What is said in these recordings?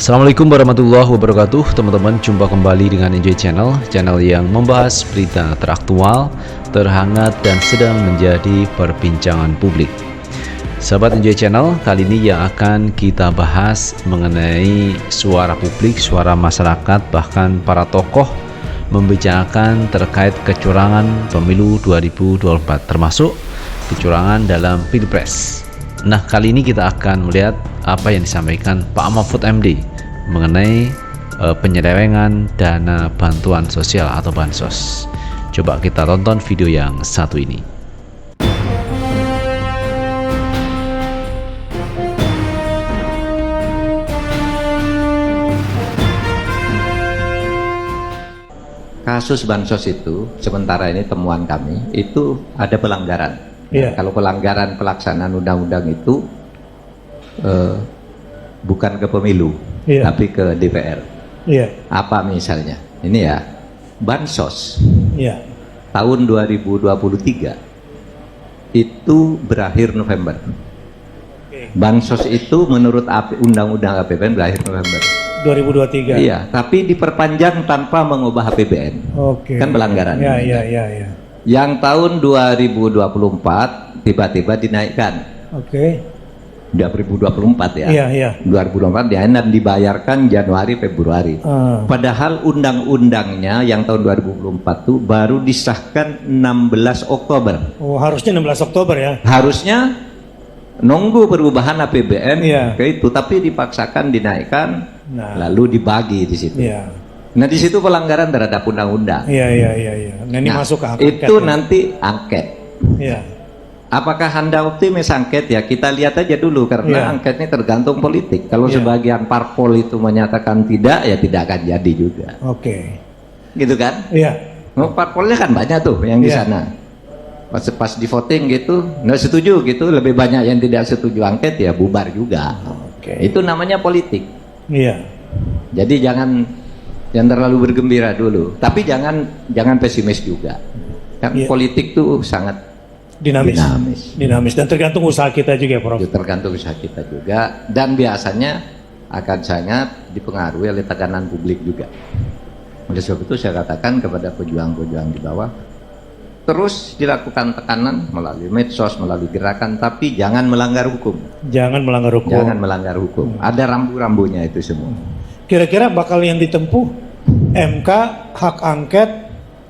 Assalamualaikum warahmatullahi wabarakatuh. Teman-teman, jumpa kembali dengan Enjoy Channel, channel yang membahas berita teraktual, terhangat, dan sedang menjadi perbincangan publik. Sahabat Enjoy Channel, kali ini yang akan kita bahas mengenai suara publik, suara masyarakat, bahkan para tokoh membicarakan terkait kecurangan pemilu 2024, termasuk kecurangan dalam Pilpres. Nah, kali ini kita akan melihat apa yang disampaikan Pak Mahfud MD mengenai penyelewengan dana bantuan sosial atau bansos. Coba kita tonton video yang satu ini. Kasus bansos itu, sementara ini temuan kami, itu ada pelanggaran. Iya. Kalau pelanggaran pelaksanaan undang-undang itu bukan ke pemilu, Iya. tapi ke DPR. Iya, Apa misalnya? Ini ya, bansos iya, tahun 2023 itu berakhir November. Bansos itu menurut undang-undang APBN berakhir November. 2023. Iya, tapi diperpanjang tanpa mengubah APBN. Oke. Kan pelanggaran. Iya, iya, iya, iya. Yang tahun 2024 tiba-tiba dinaikkan. Oke. 2024 ya. Iya, iya. 2024 dan dibayarkan Januari Februari. Padahal undang-undangnya yang tahun 2024 itu baru disahkan 16 Oktober. Oh, harusnya 16 Oktober ya. Harusnya nunggu perubahan APBN Iya. ke itu, tapi dipaksakan dinaikkan, Nah. lalu dibagi di situ. Iya. Nah, di situ pelanggaran terhadap undang-undang. Iya, iya, iya, iya. Nah, ini masuk ke hak angket. Itu ya. nanti angket. Iya. Apakah Anda optimis angket? Ya kita lihat aja dulu, karena Iya. angketnya tergantung politik. Kalau Iya. sebagian parpol itu menyatakan tidak, ya tidak akan jadi juga. Oke. Gitu kan? Iya. Oh, parpolnya kan banyak tuh yang di Iya. sana. Pas di voting gitu, nggak setuju gitu, lebih banyak yang tidak setuju angket, ya bubar juga. Oke. Itu namanya politik. Iya. Jadi jangan terlalu bergembira dulu, tapi jangan pesimis juga. Kan Iya. politik tuh sangat Dinamis. Dinamis. Dinamis. Dan tergantung usaha kita juga, Prof. itu tergantung usaha kita juga, dan biasanya akan sangat dipengaruhi oleh tekanan publik juga. Oleh sebab itu saya katakan kepada pejuang-pejuang di bawah, terus dilakukan tekanan melalui medsos, melalui gerakan, tapi jangan melanggar hukum. Jangan melanggar hukum. Jangan melanggar hukum. Ada rambu-rambunya itu semua. Kira-kira bakal yang ditempuh MK, hak angket,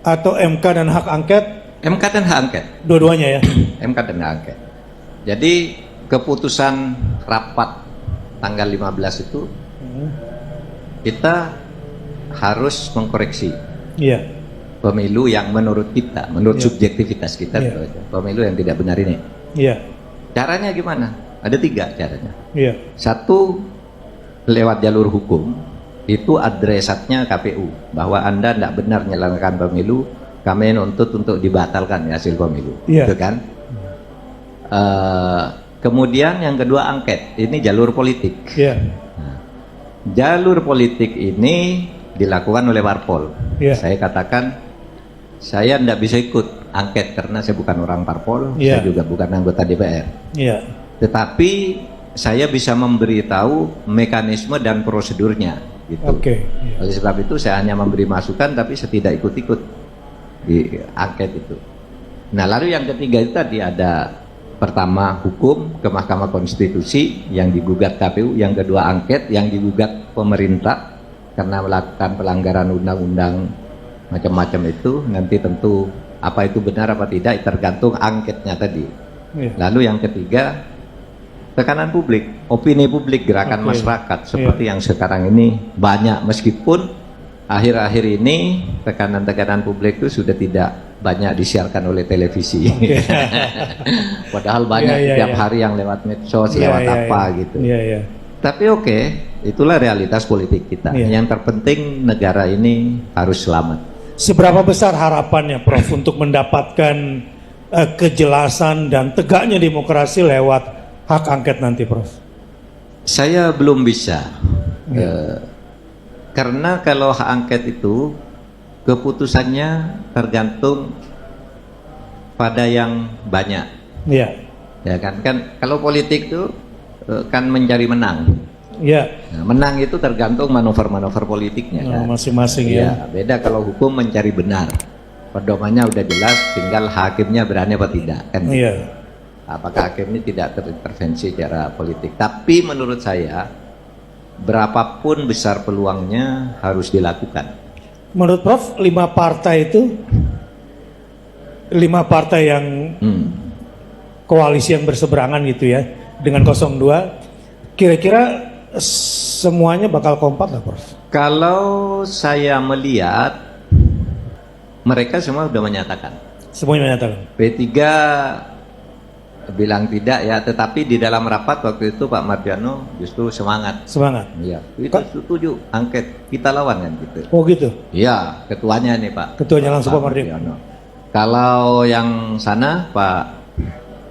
atau MK dan hak angket, MK dan hak angket. dua-duanya ya? MK dan hak angket. Jadi keputusan rapat tanggal 15 itu kita harus mengkoreksi Iya. pemilu yang menurut kita, menurut Iya. subjektivitas kita, Iya. pemilu yang tidak benar ini. Iya. Caranya gimana? Ada 3 caranya. Iya. Satu, lewat jalur hukum, itu adresatnya KPU, bahwa Anda tidak benar menyelenggarakan pemilu, kami nuntut untuk dibatalkan hasil pemilu. Iya. Itu kan? Kemudian yang kedua angket, ini jalur politik. Iya. Jalur politik ini dilakukan oleh parpol. Iya. Saya katakan, saya tidak bisa ikut angket karena saya bukan orang parpol, Iya. saya juga bukan anggota DPR. Iya. Tetapi saya bisa memberitahu mekanisme dan prosedurnya. Gitu. Oke. Iya. Oleh sebab itu saya hanya memberi masukan, tapi saya tidak ikut-ikut di angket itu. Nah, lalu yang ketiga itu tadi ada pertama hukum ke Mahkamah Konstitusi yang digugat KPU, yang kedua angket yang digugat pemerintah karena melakukan pelanggaran undang-undang macam-macam itu. Nanti tentu apa itu benar apa tidak tergantung angketnya tadi. Iya. Lalu yang ketiga tekanan publik, opini publik, gerakan Oke. masyarakat seperti yang sekarang ini banyak, meskipun akhir-akhir ini tekanan-tekanan publik itu sudah tidak banyak disiarkan oleh televisi. Oke. Padahal banyak Iya, iya, tiap iya. hari yang lewat medsos, Iya, lewat iya, apa iya. gitu. Iya, iya. Tapi oke, itulah realitas politik kita. Iya. Yang terpenting negara ini harus selamat. Seberapa besar harapannya, Prof, untuk mendapatkan kejelasan dan tegaknya demokrasi lewat hak angket nanti, Prof? Saya belum bisa. Karena kalau hak angket itu keputusannya tergantung pada yang banyak. Iya. Ya kan kalau politik itu kan mencari menang. Ya, Nah, menang itu tergantung manuver-manuver politiknya kan. masing-masing ya. Ya, beda kalau hukum mencari benar. Pedomannya udah jelas, tinggal hakimnya berani apa tidak kan. Iya. Apakah hakim ini tidak terintervensi secara politik. Tapi menurut saya, berapapun besar peluangnya harus dilakukan. Menurut Prof, 5 partai itu 5 partai yang koalisi yang berseberangan gitu ya dengan 02, kira-kira semuanya bakal kompak nggak, Prof? Kalau saya melihat, mereka semua sudah menyatakan. Semuanya menyatakan. P3 bilang tidak ya, tetapi di dalam rapat waktu itu Pak Mardiano justru semangat. Semangat. Iya, itu setuju angket, kita lawan kan gitu. Oh gitu. Iya, ketuanya nih Pak. Ketuanya langsung Pak Mardiano. Kalau yang sana Pak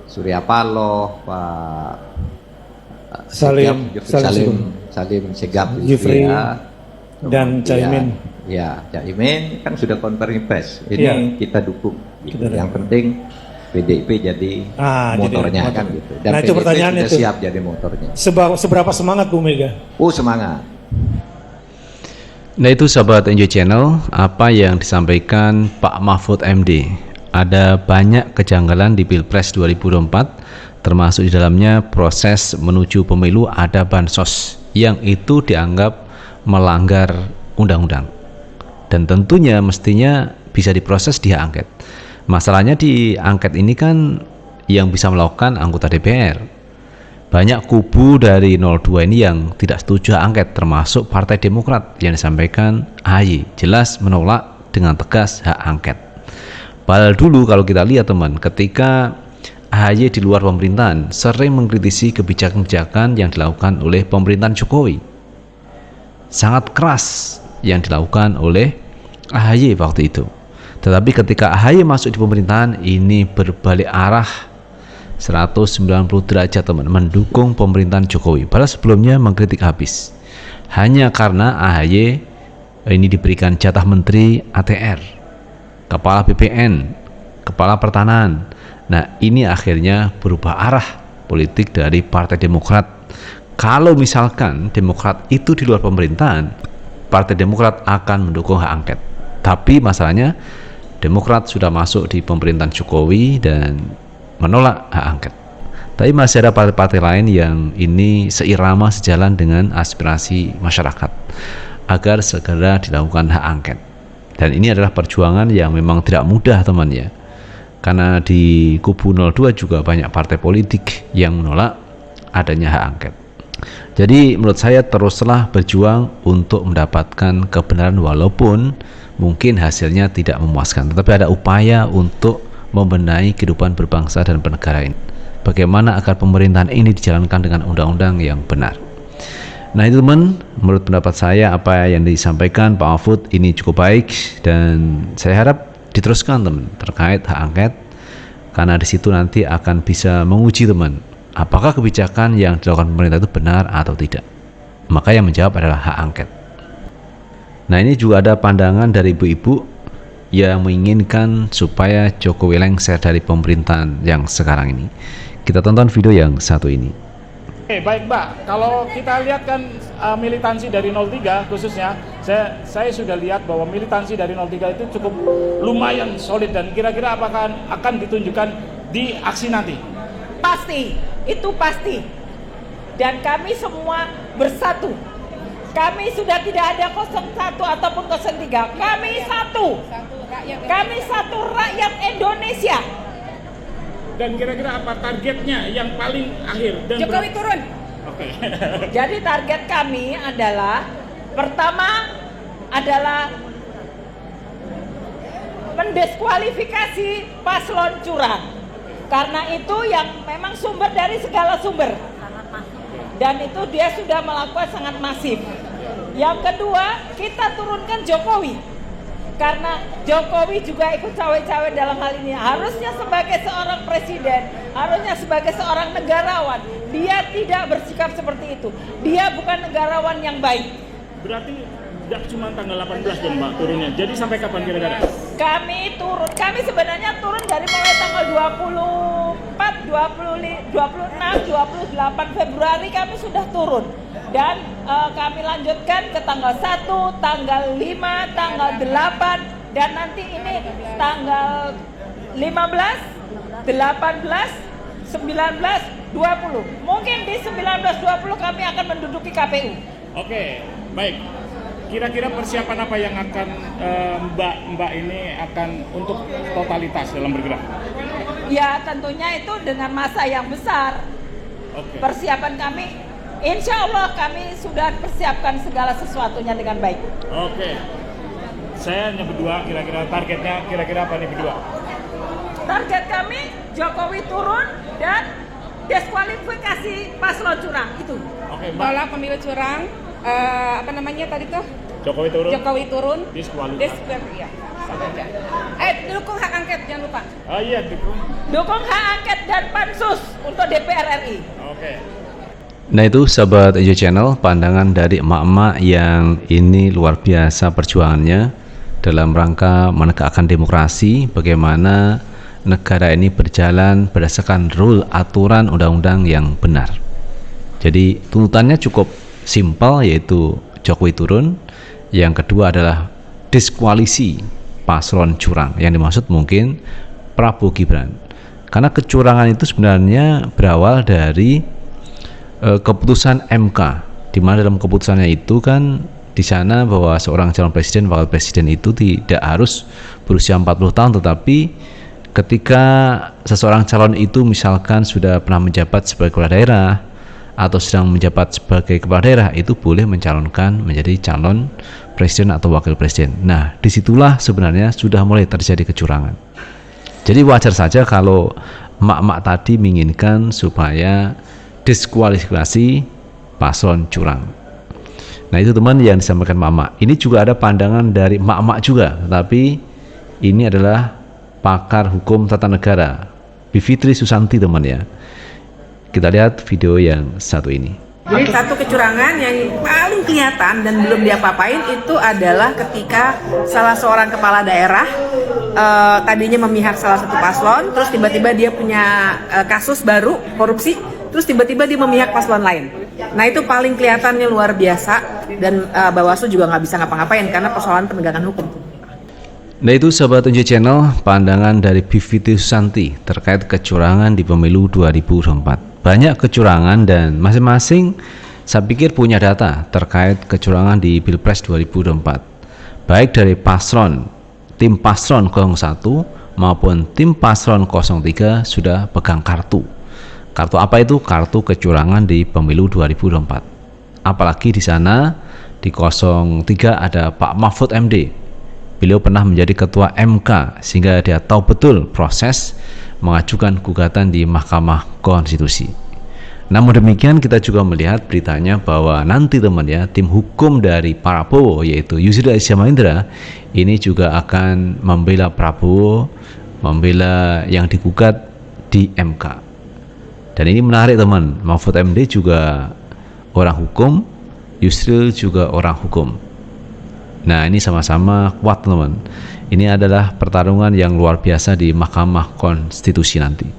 Surya Paloh, Pak Salim Segaf, Jufri, ya, dan Caimin. Ya, Caimin kan sudah konferensi pers. Ini Ya. kita dukung. Gitu. Kita Yang penting PDIP jadi motornya jadi kan motor. gitu. Dan Nah, itu PDIP pertanyaan sudah itu. siap jadi motornya. Seberapa semangat Bu Mega? Oh, semangat. Nah itu sahabat Enjoy Channel, apa yang disampaikan Pak Mahfud MD. Ada banyak kejanggalan di Pilpres 2024, termasuk di dalamnya proses menuju pemilu ada bansos yang itu dianggap melanggar undang-undang. Dan tentunya mestinya bisa diproses di hak angket. Masalahnya di angket ini kan yang bisa melakukan anggota DPR. Banyak kubu dari 02 ini yang tidak setuju hak angket, termasuk Partai Demokrat yang disampaikan AHY jelas menolak dengan tegas hak angket. Padahal dulu kalau kita lihat teman, ketika AHY di luar pemerintahan sering mengkritisi kebijakan-kebijakan yang dilakukan oleh pemerintahan Jokowi. Sangat keras yang dilakukan oleh AHY waktu itu. Tetapi ketika AHY masuk di pemerintahan, ini berbalik arah 190 derajat teman, mendukung pemerintahan Jokowi. Padahal sebelumnya mengkritik habis. Hanya karena AHY ini diberikan jatah menteri ATR, kepala BPN, kepala pertanahan. Nah, ini akhirnya berubah arah politik dari Partai Demokrat. Kalau misalkan Demokrat itu di luar pemerintahan, Partai Demokrat akan mendukung hak angket. Tapi masalahnya Demokrat sudah masuk di pemerintahan Jokowi dan menolak hak angket. Tapi masih ada partai-partai lain yang ini seirama sejalan dengan aspirasi masyarakat agar segera dilakukan hak angket. Dan ini adalah perjuangan yang memang tidak mudah teman ya. Karena di kubu 02 juga banyak partai politik yang menolak adanya hak angket. Jadi menurut saya teruslah berjuang untuk mendapatkan kebenaran walaupun mungkin hasilnya tidak memuaskan. Tetapi ada upaya untuk membenahi kehidupan berbangsa dan bernegara ini. Bagaimana agar pemerintahan ini dijalankan dengan undang-undang yang benar. Nah itu teman, menurut pendapat saya apa yang disampaikan Pak Mahfud ini cukup baik dan saya harap diteruskan teman terkait hak angket, karena di situ nanti akan bisa menguji teman apakah kebijakan yang dilakukan pemerintah itu benar atau tidak. Maka yang menjawab adalah hak angket. Nah ini juga ada pandangan dari ibu-ibu yang menginginkan supaya Jokowi lengser dari pemerintahan yang sekarang ini. Kita tonton video yang satu ini. Oke, baik Mbak, kalau kita lihat kan militansi dari 03 khususnya, saya sudah lihat bahwa militansi dari 03 itu cukup lumayan solid dan kira-kira apakah akan ditunjukkan di aksi nanti? Pasti, itu pasti. Dan kami semua bersatu. Kami sudah tidak ada 01 ataupun 03. Kami satu. Kami satu rakyat Indonesia. Dan kira-kira apa targetnya yang paling akhir? Dan Jokowi turun. Oke. Jadi target kami adalah pertama adalah mendiskualifikasi paslon curang. Karena itu yang memang sumber dari segala sumber. Dan itu dia sudah melakukan sangat masif. Yang kedua, kita turunkan Jokowi. Karena Jokowi juga ikut cawe-cawe dalam hal ini. Harusnya sebagai seorang presiden, harusnya sebagai seorang negarawan, dia tidak bersikap seperti itu. Dia bukan negarawan yang baik. Berarti tidak cuma tanggal 18 dong Mbak turunnya. Jadi sampai kapan kira-kira? Kami sebenarnya turun dari mulai tanggal 24, 26, 28 Februari kami sudah turun. dan kami lanjutkan ke tanggal 1, tanggal 5, tanggal 8, dan nanti ini tanggal 15, 18, 19, 20. Mungkin di 19-20 kami akan menduduki KPU. Oke, baik. Kira-kira persiapan apa yang akan Mbak ini akan untuk totalitas dalam bergerak? Ya tentunya itu dengan masa yang besar. Oke. Persiapan kami, insya Allah kami sudah persiapkan segala sesuatunya dengan baik. Oke. Saya hanya berdua, kira-kira targetnya kira-kira apa nih berdua? Target kami Jokowi turun dan diskualifikasi paslon curang itu. Oke, Mbak. Tolak pemilu curang, apa namanya tadi tuh? Jokowi turun. Jokowi turun. Diskualifikasi. Ya, sama aja. Dukung hak angket, jangan lupa. Oh iya, dukung. Dukung hak angket dan pansus untuk DPR RI. Oke. Nah itu sahabat Ejo Channel, pandangan dari emak-emak yang ini luar biasa perjuangannya dalam rangka menegakkan demokrasi, bagaimana negara ini berjalan berdasarkan rule aturan undang-undang yang benar. Jadi tuntutannya cukup simpel, yaitu Jokowi turun. Yang kedua adalah diskualisi paslon curang, yang dimaksud mungkin Prabowo Gibran, karena kecurangan itu sebenarnya berawal dari keputusan MK, di mana dalam keputusannya itu kan di sana bahwa seorang calon presiden, wakil presiden itu tidak harus berusia 40 tahun, tetapi ketika seseorang calon itu misalkan sudah pernah menjabat sebagai kepala daerah atau sedang menjabat sebagai kepala daerah, itu boleh mencalonkan menjadi calon presiden atau wakil presiden. Nah, disitulah sebenarnya sudah mulai terjadi kecurangan. Jadi wajar saja kalau emak-emak tadi menginginkan supaya diskualifikasi paslon curang. Nah itu teman yang disampaikan emak-emak. Ini juga ada pandangan dari emak-emak juga, tapi ini adalah pakar hukum tata negara, Bivitri Susanti teman ya. Kita lihat video yang satu ini. Jadi satu kecurangan yang paling kelihatan dan belum diapa-apain itu adalah ketika salah seorang kepala daerah tadinya memihak salah satu paslon, terus tiba-tiba dia punya kasus baru korupsi, terus tiba-tiba dia memihak paslon lain. Nah itu paling kelihatannya luar biasa, dan Bawaslu juga nggak bisa ngapa-ngapain karena persoalan penegakan hukum. Nah itu sahabat Ejo Channel, pandangan dari Bivitri Susanti terkait kecurangan di pemilu 2024. Banyak kecurangan dan masing-masing saya pikir punya data terkait kecurangan di Pilpres 2024, baik dari tim paslon 01 maupun tim paslon 03 sudah pegang kartu. Kartu apa itu? Kartu kecurangan di pemilu 2024. Apalagi di sana di 03 ada Pak Mahfud MD. Beliau pernah menjadi ketua MK sehingga dia tahu betul proses mengajukan gugatan di Mahkamah Konstitusi. Namun demikian kita juga melihat beritanya bahwa nanti teman ya, tim hukum dari Prabowo yaitu Yusril Izzah ini juga akan membela Prabowo, membela yang digugat di MK. Dan ini menarik teman, Mahfud MD juga orang hukum, Yusril juga orang hukum. Nah ini sama-sama kuat teman. Ini adalah pertarungan yang luar biasa di Mahkamah Konstitusi nanti.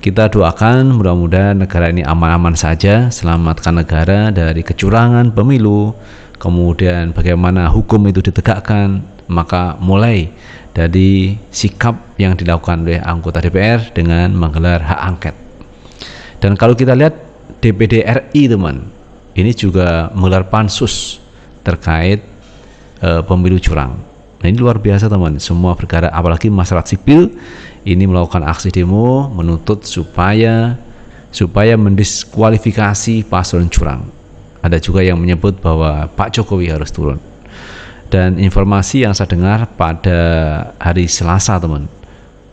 Kita doakan mudah-mudahan negara ini aman-aman saja, selamatkan negara dari kecurangan pemilu, kemudian bagaimana hukum itu ditegakkan, maka mulai dari sikap yang dilakukan oleh anggota DPR dengan menggelar hak angket. Dan kalau kita lihat DPD RI teman, ini juga menggelar pansus terkait pemilu curang. Nah ini luar biasa teman, semua bergerak, apalagi masyarakat sipil ini melakukan aksi demo menuntut supaya mendiskualifikasi paslon curang. Ada juga yang menyebut bahwa Pak Jokowi harus turun. Dan informasi yang saya dengar pada hari Selasa teman,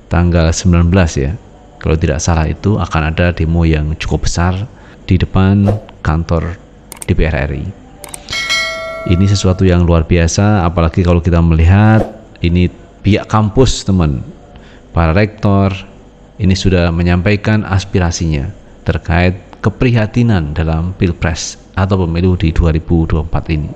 tanggal 19 ya, kalau tidak salah itu akan ada demo yang cukup besar di depan kantor DPR RI. Ini sesuatu yang luar biasa, apalagi kalau kita melihat ini pihak kampus teman, para rektor ini sudah menyampaikan aspirasinya terkait keprihatinan dalam Pilpres atau pemilu di 2024 ini.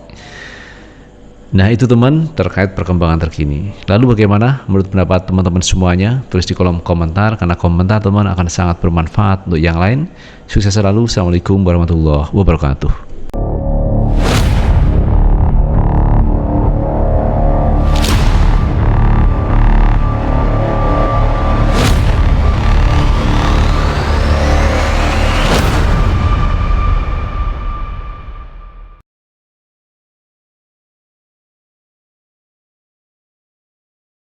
Nah itu teman terkait perkembangan terkini. Lalu bagaimana menurut pendapat teman-teman semuanya? Tulis di kolom komentar, karena komentar teman akan sangat bermanfaat untuk yang lain. Sukses selalu. Assalamualaikum warahmatullahi wabarakatuh.